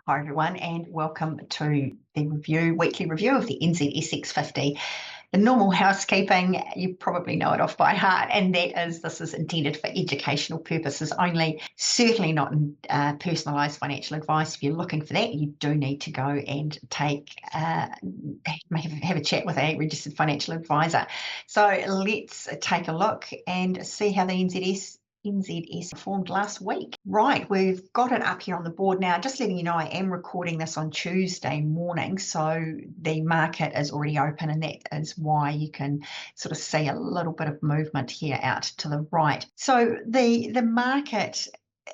Hi everyone, and welcome to the weekly review of the NZSX50. The normal housekeeping, you probably know it off by heart, and this is intended for educational purposes only, certainly not personalised financial advice. If you're looking for that, you do need to go and have a chat with a registered financial advisor. So let's take a look and see how the NZS performed last week. Right, we've got it up here on the board now. Just letting you know, I am recording this on Tuesday morning, so the market is already open, and that is why you can sort of see a little bit of movement here out to the right. So the market,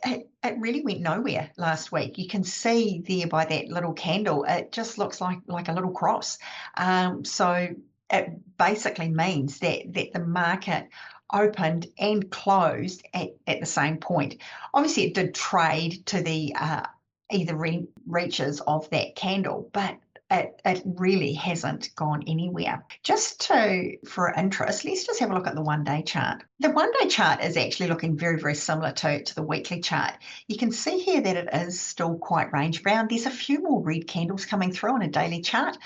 it really went nowhere last week. You can see there by that little candle, it just looks like a little cross. So it basically means that the market opened and closed at the same point. Obviously, it did trade to the either reaches of that candle, but it really hasn't gone anywhere. Just for interest, let's just have a look at the one-day chart. The one-day chart is actually looking very, very similar to the weekly chart. You can see here that it is still quite range-bound. There's a few more red candles coming through on a daily chart,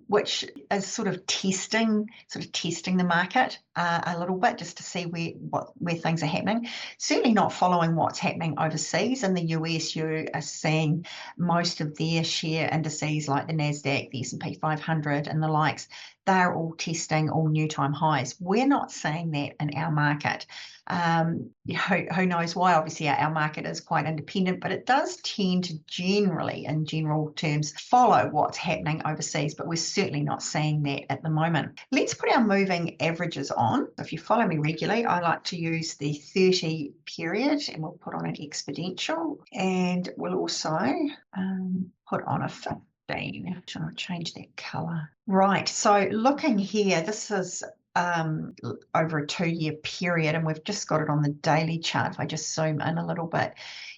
which is sort of testing the market a little bit, just to see where things are happening. Certainly not following what's happening overseas. In the US, you are seeing most of their share indices like the NASDAQ, the S&P 500 and the likes, they're all testing all new time highs. We're not seeing that in our market. Who knows why? Obviously, our market is quite independent, but it does tend to generally, in general terms, follow what's happening overseas, but we're certainly not seeing that at the moment. Let's put our moving averages on. If you follow me regularly, I like to use the 30 period, and we'll put on an exponential, and we'll also put on a 15. Should I change that color? Right, so looking here, this is over a 2-year period, and we've just got it on the daily chart. If I just zoom in a little bit,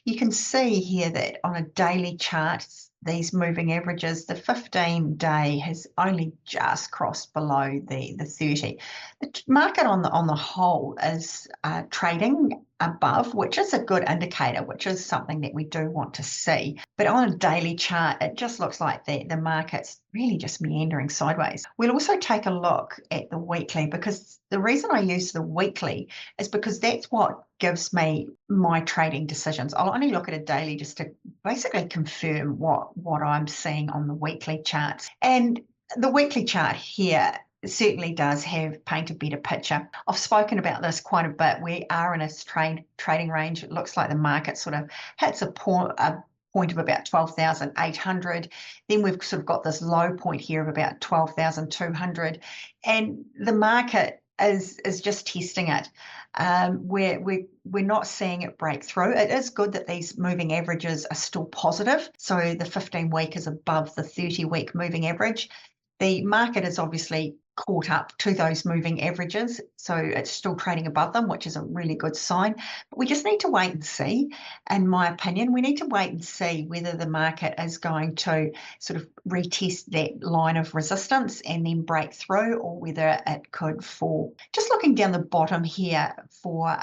you can see here that on a daily chart, these moving averages, the 15-day has only just crossed below the 30. The market on the whole is trading above, which is a good indicator, which is something that we do want to see. But on a daily chart, it just looks like the market's really just meandering sideways. We'll also take a look at the weekly, because the reason I use the weekly is because that's what gives me my trading decisions. I'll only look at a daily just to basically confirm what I'm seeing on the weekly charts. And the weekly chart here certainly does paint a better picture. I've spoken about this quite a bit. We are in a trading range. It looks like the market sort of hits a point of about 12,800. Then we've sort of got this low point here of about 12,200, and the market is just testing it. We're not seeing it break through. It is good that these moving averages are still positive. So the 15-week is above the 30-week moving average. The market is obviously caught up to those moving averages, so it's still trading above them, which is a really good sign. But we just need to wait and see. In my opinion, we need to wait and see whether the market is going to sort of retest that line of resistance and then break through, or whether it could fall. Just looking down the bottom here for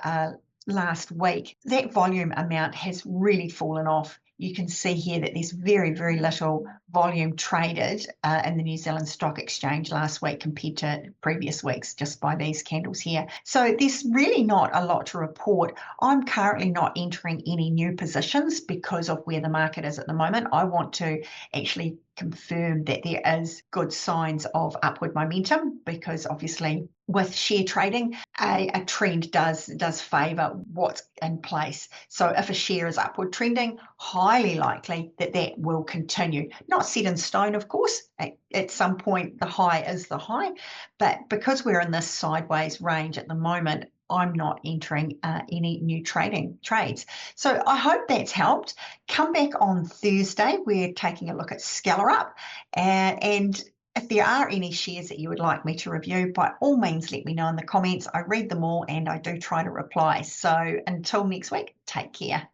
last week, that volume amount has really fallen off. You can see here that there's very, very little volume traded in the New Zealand Stock Exchange last week compared to previous weeks, just by these candles here. So there's really not a lot to report. I'm currently not entering any new positions because of where the market is at the moment. I want to actually confirm that there is good signs of upward momentum, because obviously with share trading, a trend does favour what's in place. So if a share is upward trending, highly likely that will continue. Not set in stone, of course. At some point, the high is the high. But because we're in this sideways range at the moment, I'm not entering any new trades. So I hope that's helped. Come back on Thursday. We're taking a look at Skellerup, and if there are any shares that you would like me to review, by all means, let me know in the comments. I read them all and I do try to reply. So until next week, take care.